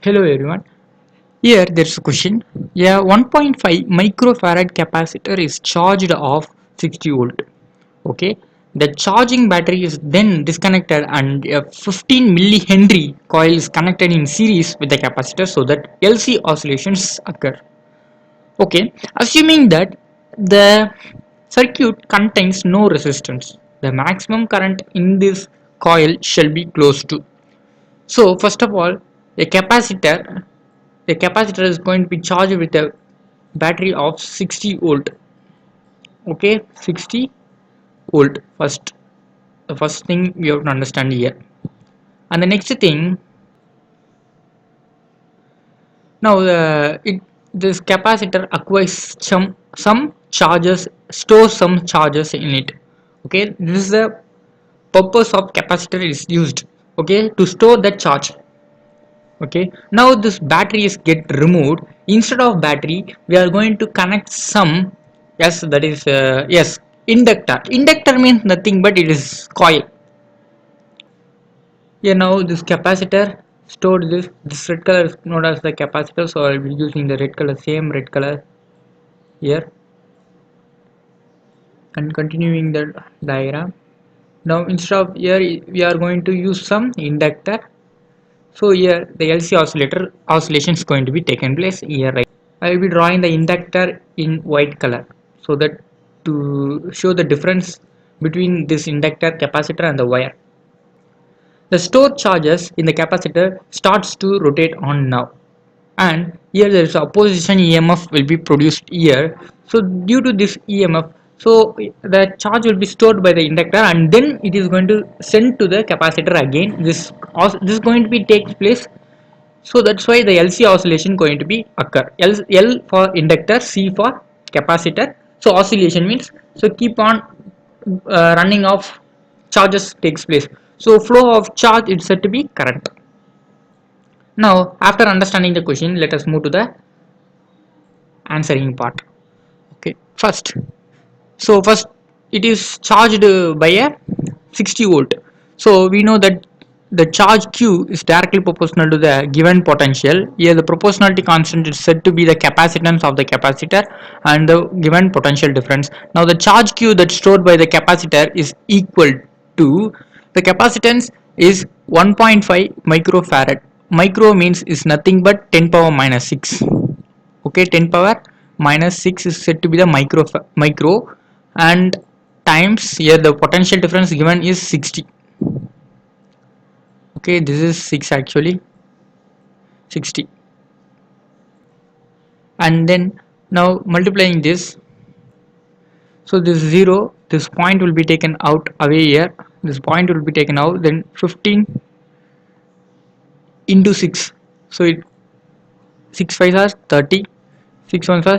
Hello everyone. Here there's a question. A 1.5 microfarad capacitor is charged of 60 volt. Okay. The charging battery is then disconnected and a 15 millihenry coil is connected in series with the capacitor so that LC oscillations occur. Okay. Assuming that the circuit contains no resistance, the maximum current in this coil shall be close to. So first of all, a capacitor the capacitor is going to be charged with a battery of 60 volt. Okay, 60 volt. The first thing we have to understand here. And the next thing, now this capacitor acquires some charges, stores some charges in it. Okay, this is the purpose of capacitor is used. Okay, to store that charge. Okay, now this battery is get removed. Instead of battery we are going to connect some, yes, that is yes, inductor means nothing but it is coil. Yeah, now this capacitor stored this red color is known as the capacitor, so I'll be using the red color, same red color here, and continuing the diagram. Now instead of here we are going to use some inductor. So here the LC oscillation is going to be taken place here, right? I will be drawing the inductor in white color so that to show the difference between this inductor, capacitor and the wire. The stored charges in the capacitor starts to rotate on now, and here there is opposition EMF will be produced here. So due to this EMF, so the charge will be stored by the inductor and then it is going to send to the capacitor again. This is going to be takes place, so that's why the LC oscillation going to be occur. L for inductor, C for capacitor. So oscillation means, so keep on running of charges takes place. So flow of charge is said to be current. Now after understanding the question, let us move to the answering part. Okay, first it is charged by a 60 volt. So we know that the charge Q is directly proportional to the given potential. Here the proportionality constant is said to be the capacitance of the capacitor and the given potential difference. Now the charge Q that's stored by the capacitor is equal to, the capacitance is 1.5 microfarad. Micro means is nothing but 10 power minus 6. Okay, 10 power minus 6 is said to be the micro, and times here the potential difference given is 60. Okay, this is 6 actually, 60, and then now multiplying this, so this 0, this point will be taken out away here, this point will be taken out, then 15 into 6, so it 6 5 are 30, 6 1 are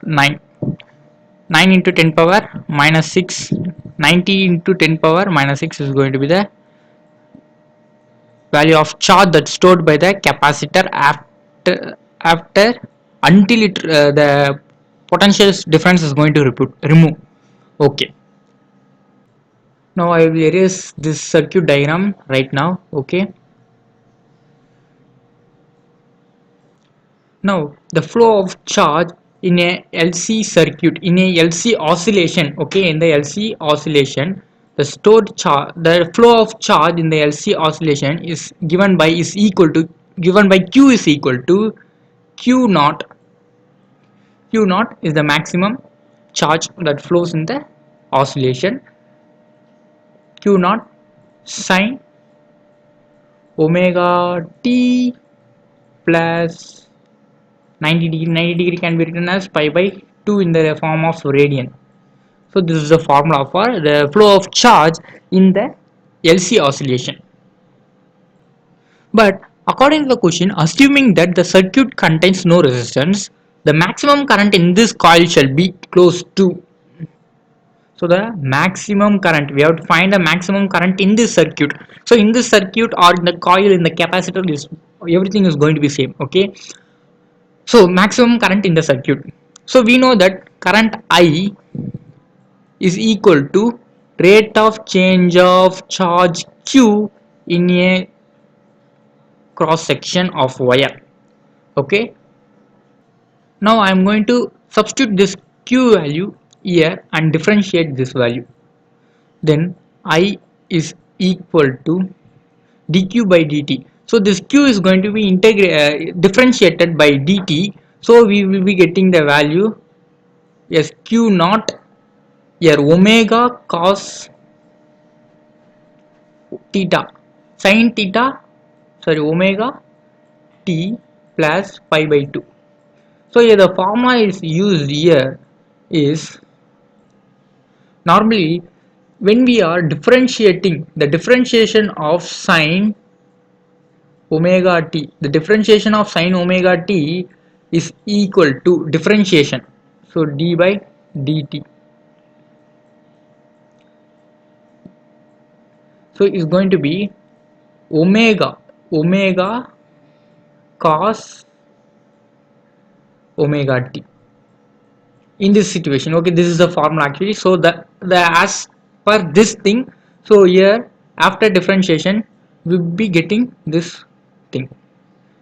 9, 9 into 10 power minus 6, 90 into 10 power minus 6 is going to be the value of charge that's stored by the capacitor after until the potential difference is going to remove. Okay, now I will erase this circuit diagram right now. Okay, now the flow of charge in a LC circuit, in a LC oscillation, okay, in the LC oscillation, the stored charge, the flow of charge in the LC oscillation is given by Q is equal to Q naught. Q naught is the maximum charge that flows in the oscillation. Q naught sine omega t plus 90 degree. 90 degree can be written as pi by 2 in the form of radian. So this is the formula for the flow of charge in the LC oscillation. But according to the question, assuming that the circuit contains no resistance, the maximum current in this coil shall be close to. So the maximum current, we have to find the maximum current in this circuit. So in this circuit or in the coil, in the capacitor, is everything is going to be same. Okay, so maximum current in the circuit. So we know that current I is equal to rate of change of charge Q in a cross section of wire. Okay, now I am going to substitute this q value here and differentiate this value. Then I is equal to dq by dt. So this q is going to be differentiated by dt. So we will be getting the value as q naught here omega cos theta sin theta, sorry, omega t plus pi by 2. So here the formula is used here is normally when we are differentiating the differentiation of sine omega t, the differentiation of sine omega t is equal to differentiation, so d by dt. So it's going to be omega cos omega t in this situation. Okay, this is the formula actually. So the as per this thing, so here after differentiation we'll be getting this thing.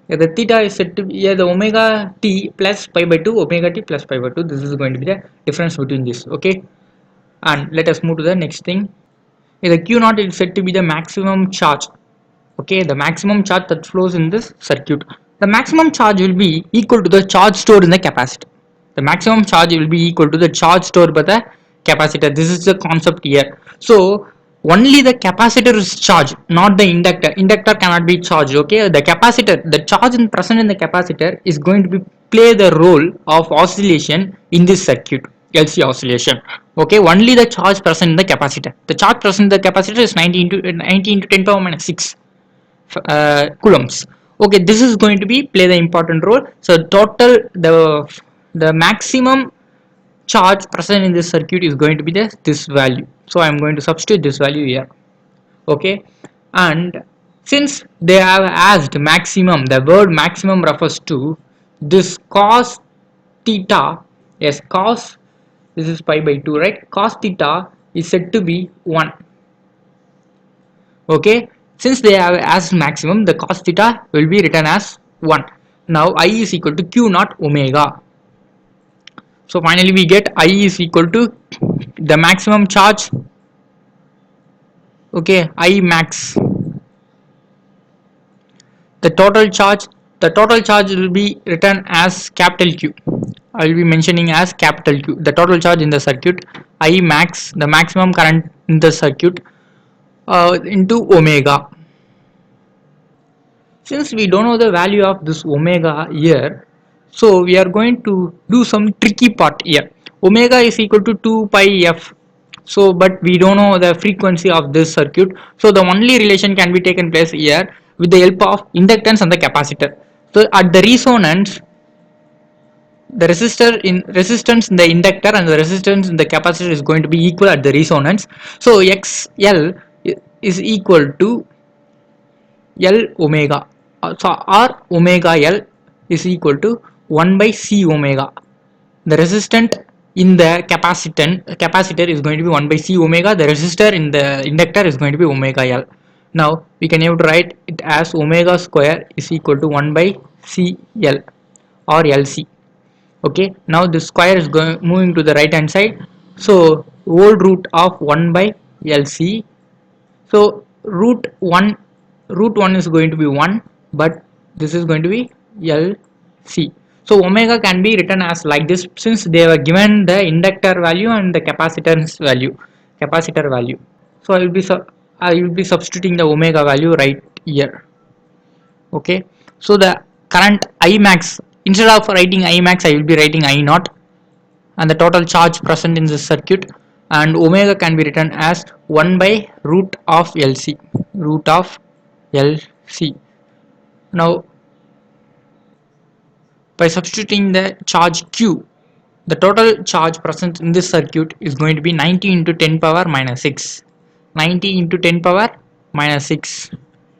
Yeah, the theta is set to be, yeah, the omega t plus pi by 2, omega t plus pi by 2, this is going to be the difference between this. Okay, and let us move to the next thing. Yeah, the q naught is said to be the maximum charge. Okay, the maximum charge that flows in this circuit. The maximum charge will be equal to the charge stored in the capacitor. The maximum charge will be equal to the charge stored by the capacitor. This is the concept here. So only the capacitor is charged, not the inductor. Inductor cannot be charged. Okay, the capacitor, the charge present in the capacitor is going to be play the role of oscillation in this circuit, LC oscillation. Okay, only the charge present in the capacitor. The charge present in the capacitor is 90 into 10 power minus 6 coulombs. Okay, this is going to be play the important role. So total the maximum charge present in this circuit is going to be this value. So I am going to substitute this value here. Okay, and since they have asked maximum, the word maximum refers to this cos theta. Yes, cos, this is pi by 2, right? Cos theta is said to be 1. Okay, since they have asked maximum, the cos theta will be written as 1. Now I is equal to q naught omega. So finally we get I is equal to the maximum charge. Okay, I max, the total charge will be written as capital Q. I will be mentioning as capital Q, the total charge in the circuit. I max, the maximum current in the circuit, into omega. Since we don't know the value of this omega here, so we are going to do some tricky part here. Omega is equal to 2 pi f. So but we don't know the frequency of this circuit, so the only relation can be taken place here with the help of inductance and the capacitor. So at the resonance, the resistance in the inductor and the resistance in the capacitor is going to be equal at the resonance. So xl is equal to L omega, so R omega L is equal to 1 by C omega. The resistant in the capacitor is going to be 1 by C omega. The resistor in the inductor is going to be omega L. Now we can able to write it as omega square is equal to 1 by CL or LC. Okay, now the square is going moving to the right hand side. So whole root of 1 by LC. So root 1 is going to be 1, but this is going to be LC. So omega can be written as like this, since they were given the inductor value and the capacitor value. So I will be substituting the omega value right here. Okay, so the current I max, instead of writing I max I will be writing I naught, and the total charge present in this circuit, and omega can be written as 1 by root of LC, root of LC. Now by substituting the charge Q, the total charge present in this circuit is going to be 90 into 10 power minus 6. 90 into 10 power minus 6.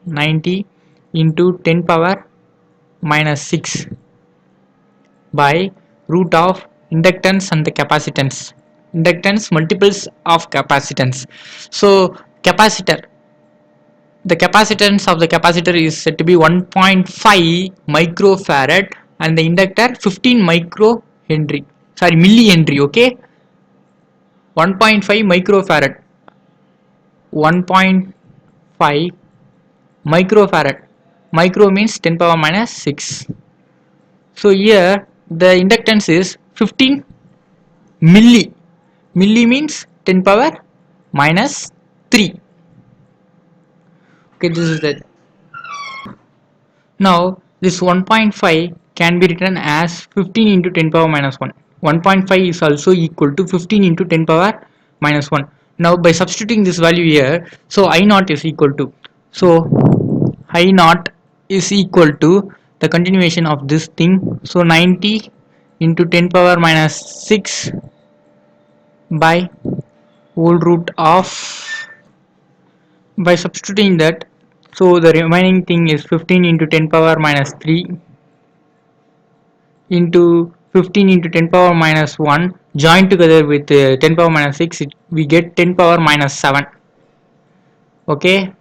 90 into 10 power minus 6 by root of inductance and the capacitance. Inductance multiples of capacitance. So capacitor, the capacitance of the capacitor is said to be 1.5 microfarad and the inductor 15 micro henry, sorry, millihenry. Okay, 1.5 microfarad, 1.5 microfarad. Micro means 10 power minus 6. So here the inductance is 15 milli. Milli means 10 power minus 3. Okay, this is that. Now this 1.5 can be written as 15 into 10 power minus 1. 1.5 is also equal to 15 into 10 power minus 1. Now by substituting this value here, so I naught is equal to, so I naught is equal to the continuation of this thing, so 90 into 10 power minus 6 by whole root of, by substituting that, so the remaining thing is 15 into 10 power minus 3 into 15 into 10 power minus 1 joined together with 10 power minus 6, we get 10 power minus 7. Okay,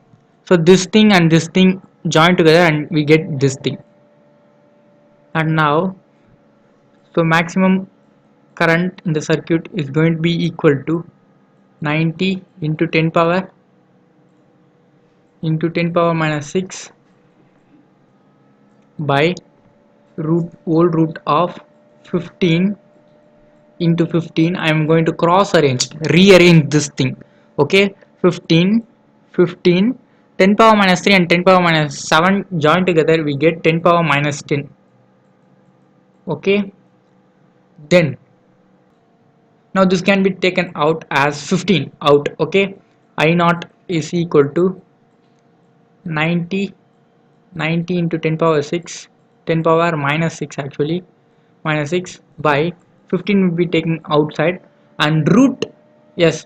so this thing and this thing joined together and we get this thing. And now, so maximum current in the circuit is going to be equal to 90 into 10 power into 10 power minus 6 by whole root of 15 into 15. I am going to cross arrange, rearrange this thing. Okay, 15, 15, 10 power minus 3 and 10 power minus 7 joined together, we get 10 power minus 10. Okay, then now this can be taken out as 15 out. Okay, I naught is equal to 90, 90 into 10 power 6, 10 power minus 6 actually, minus 6 by 15 will be taken outside, and root, yes,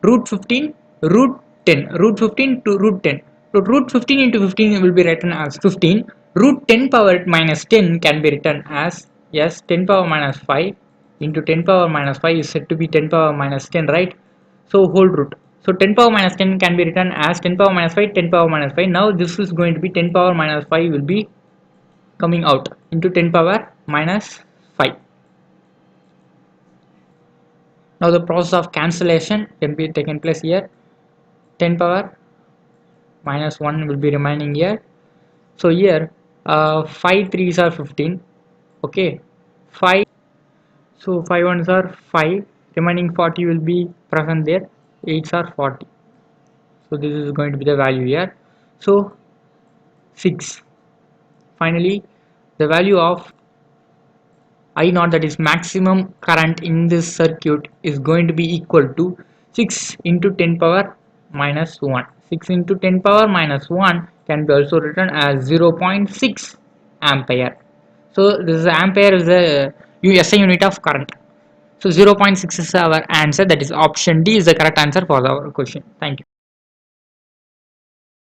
root 15, root 10, root 15 to root 10. So root 15 into 15 will be written as 15. Root 10 power minus 10 can be written as, yes, 10 power minus 5 into 10 power minus 5 is said to be 10 power minus 10, right? So whole root. So 10 power minus 10 can be written as 10 power minus 5, 10 power minus 5. Now this is going to be 10 power minus 5 will be coming out into 10 power minus 5. Now the process of cancellation can be taken place here. 10 power minus 1 will be remaining here. So here 5 3s are 15. Okay, 5, so 5 1s are 5, remaining 40 will be present there, 8s are 40. So this is going to be the value here. So 6. Finally the value of I naught, that is maximum current in this circuit, is going to be equal to 6 into 10 power minus 1. 6 into 10 power minus 1 can be also written as 0.6 ampere. So this is ampere is a SI unit of current. So 0.6 is our answer, that is option D is the correct answer for our question. Thank you.